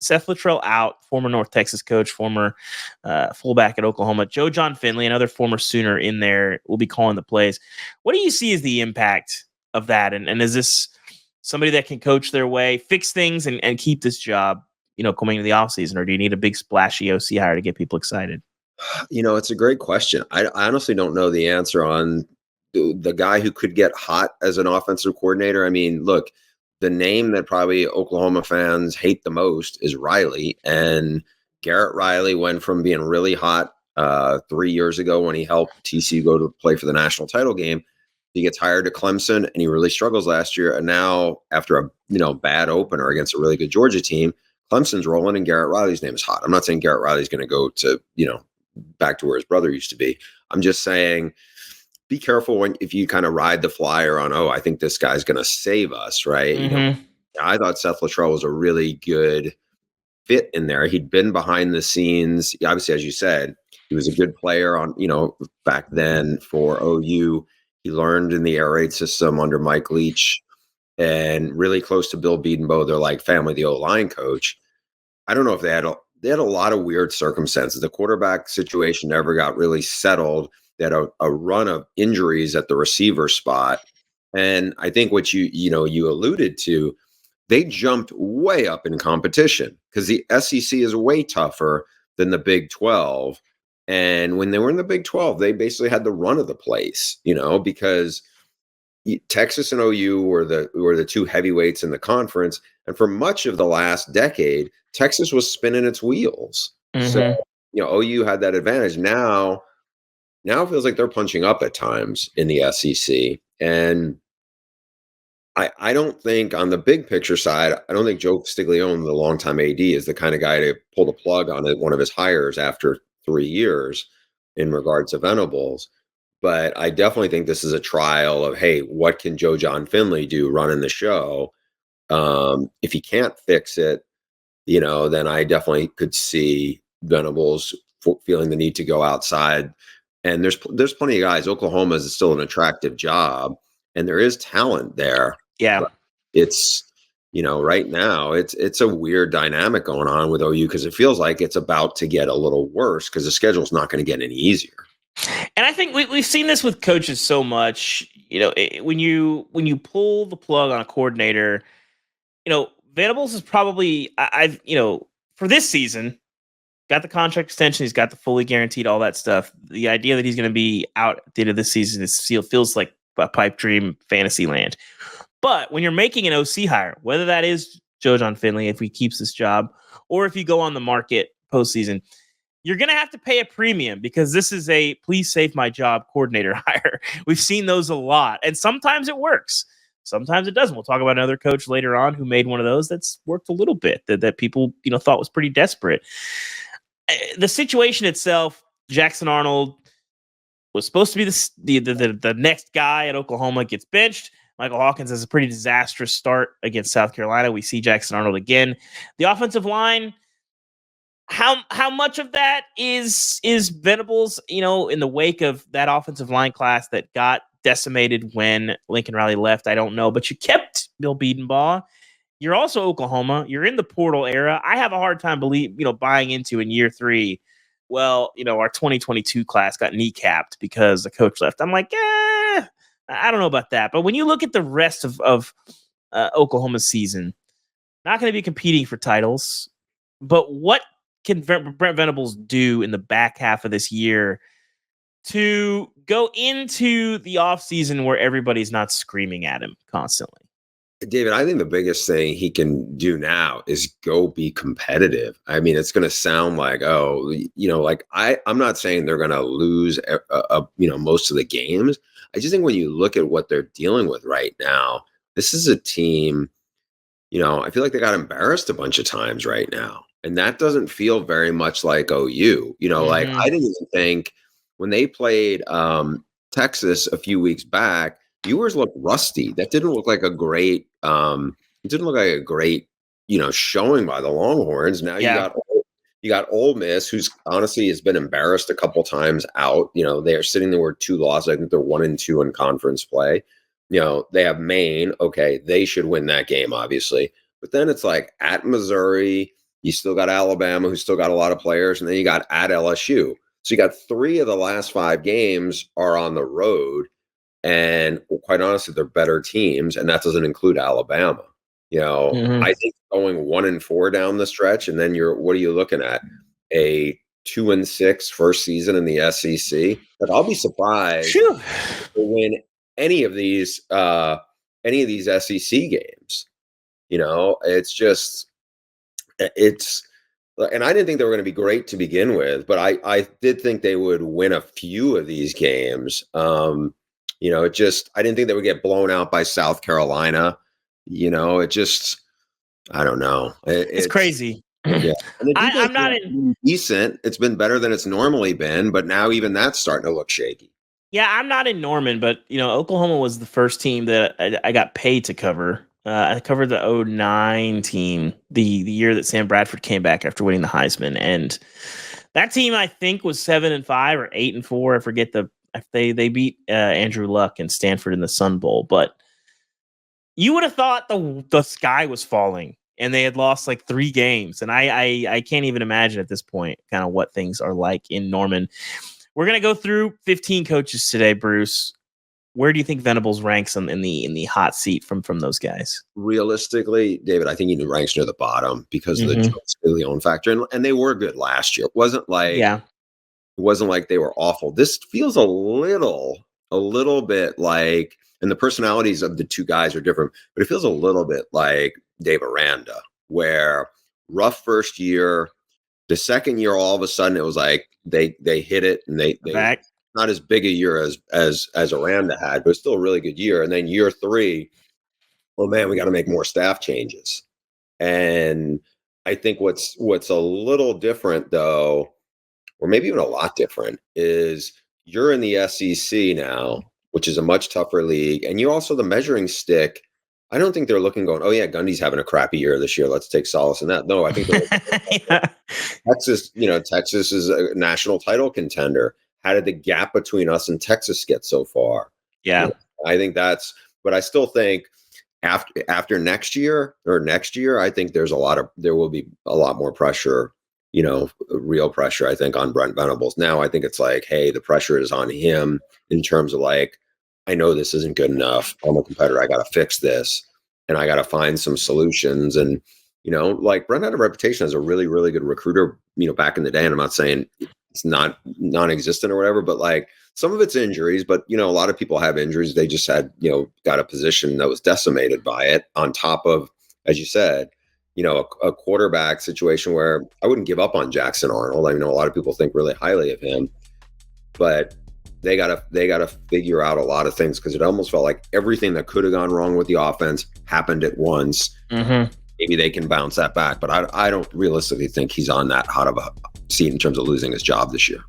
Seth Luttrell out, former North Texas coach, former fullback at Oklahoma. Joe John Finley, another former Sooner in there, will be calling the plays. What do you see as the impact of that? And is this somebody that can coach their way, fix things, and keep this job, coming into the offseason? Or do you need a big splashy OC hire to get people excited? It's a great question. I honestly don't know the answer on the guy who could get hot as an offensive coordinator. I mean, look, the name that probably Oklahoma fans hate the most is Riley. And Garrett Riley went from being really hot 3 years ago when he helped TCU go to play for the national title game. He gets hired to Clemson and he really struggles last year. And now after a bad opener against a really good Georgia team, Clemson's rolling and Garrett Riley's name is hot. I'm not saying Garrett Riley's going to go to, back to where his brother used to be. I'm just saying, be careful if you kind of ride the flyer on, I think this guy's going to save us, right? Mm-hmm. I thought Seth Luttrell was a really good fit in there. He'd been behind the scenes. Obviously, as you said, he was a good player on, back then for OU. He learned in the air raid system under Mike Leach and really close to Bill Bedenbaugh. They're like family, the O-line coach. I don't know if they had a lot of weird circumstances. The quarterback situation never got really settled. They had a run of injuries at the receiver spot. And I think what you alluded to, they jumped way up in competition because the SEC is way tougher than the Big 12. And when they were in the Big 12, they basically had the run of the place, because Texas and OU were the two heavyweights in the conference. And for much of the last decade, Texas was spinning its wheels. Mm-hmm. So, OU had that advantage. Now it feels like they're punching up at times in the SEC. And I don't think on the big picture side, I don't think Joe Castiglione, the longtime AD, is the kind of guy to pull the plug on one of his hires after 3 years in regards to Venables. But I definitely think this is a trial of, hey, what can Joe John Finley do running the show? If he can't fix it, then I definitely could see Venables feeling the need to go outside. And there's plenty of guys. Oklahoma is still an attractive job, and there is talent there. Yeah, but it's right now it's a weird dynamic going on with OU because it feels like it's about to get a little worse because the schedule's not going to get any easier. And I think we've seen this with coaches so much. When you pull the plug on a coordinator, Venables is probably for this season got the contract extension. He's got the fully guaranteed, all that stuff. The idea that he's going to be out at the end of this season feels like a pipe dream fantasy land. But when you're making an OC hire, whether that is Joe John Finley, if he keeps this job, or if you go on the market postseason, you're going to have to pay a premium because this is a please save my job coordinator hire. We've seen those a lot. And sometimes it works. Sometimes it doesn't. We'll talk about another coach later on who made one of those that's worked a little bit that people, thought was pretty desperate. The situation itself, Jackson Arnold was supposed to be the next guy at Oklahoma, gets benched. Michael Hawkins has a pretty disastrous start against South Carolina. We see Jackson Arnold again. The offensive line, how much of that is Venables, in the wake of that offensive line class that got decimated when Lincoln Riley left? I don't know, but you kept Bill Bedenbaugh. You're also Oklahoma. You're in the portal era. I have a hard time buying into in year 3. Well, our 2022 class got kneecapped because the coach left. I'm like, I don't know about that. But when you look at the rest of Oklahoma's season, not going to be competing for titles. But what can Brent Venables do in the back half of this year to go into the offseason where everybody's not screaming at him constantly? David, I think the biggest thing he can do now is go be competitive. I mean, it's going to sound like, I'm not saying they're going to lose, most of the games. I just think when you look at what they're dealing with right now, this is a team, I feel like they got embarrassed a bunch of times right now. And that doesn't feel very much like OU. Like I didn't even think when they played Texas a few weeks back, viewers looked rusty. That didn't look like a great, showing by the Longhorns. Now you got Ole Miss, who's honestly has been embarrassed a couple times out. They are sitting there with 2 losses. I think they're 1-2 in conference play. They have Maine. Okay, they should win that game, obviously. But then it's like at Missouri, You still got Alabama, who's still got a lot of players, and then you got at LSU. So you got 3 of the last 5 games are on the road, and quite honestly, they're better teams, and that doesn't include Alabama. I think going 1-4 down the stretch, and then what are you looking at? A 2-6 first season in the SEC. Like, I'll be surprised to win any of these SEC games. And I didn't think they were going to be great to begin with, but I did think they would win a few of these games. I didn't think they would get blown out by South Carolina. I don't know. It's crazy. Yeah, and I'm not decent. It's been better than it's normally been, but now even that's starting to look shaky. Yeah, I'm not in Norman, but Oklahoma was the first team that I got paid to cover. I covered the 2009 team, the year that Sam Bradford came back after winning the Heisman, and that team I think was 7-5 or 8-4. I forget they beat Andrew Luck and Stanford in the Sun Bowl, but you would have thought the sky was falling and they had lost like 3 games, and I can't even imagine at this point kind of what things are like in Norman. We're gonna go through 15 coaches today, Bruce. Where do you think Venables ranks in the hot seat from those guys? Realistically, David, I think he ranks near the bottom because of the Joe Scaglione factor, and they were good last year. It wasn't like they were awful. This feels a little bit like, and the personalities of the 2 guys are different, but it feels a little bit like Dave Aranda, where rough first year, the second year, all of a sudden it was like they hit it, and they not as big a year as Aranda had, but still a really good year. And then year 3, oh man, we got to make more staff changes. And I think what's a little different though, or maybe even a lot different, is you're in the SEC now, which is a much tougher league, and you're also the measuring stick. I don't think they're looking going, oh yeah, Gundy's having a crappy year this year, let's take solace in that. No, I think Texas is a national title contender. How did the gap between us and Texas get so far? Yeah. I think but I still think after next year, I think there will be a lot more pressure, real pressure, I think, on Brent Venables. Now I think it's like, hey, the pressure is on him in terms of like, I know this isn't good enough. I'm a competitor. I got to fix this, and I got to find some solutions. And, like Brent had a reputation as a really, really good recruiter, back in the day. And I'm not saying it's not non-existent or whatever, but like some of it's injuries, but, a lot of people have injuries. They just had, got a position that was decimated by it, on top of, as you said, a quarterback situation where I wouldn't give up on Jackson Arnold. I know a lot of people think really highly of him, but they gotta figure out a lot of things, because it almost felt like everything that could have gone wrong with the offense happened at once. Maybe they can bounce that back, but I don't realistically think he's on that hot of a seat in terms of losing his job this year.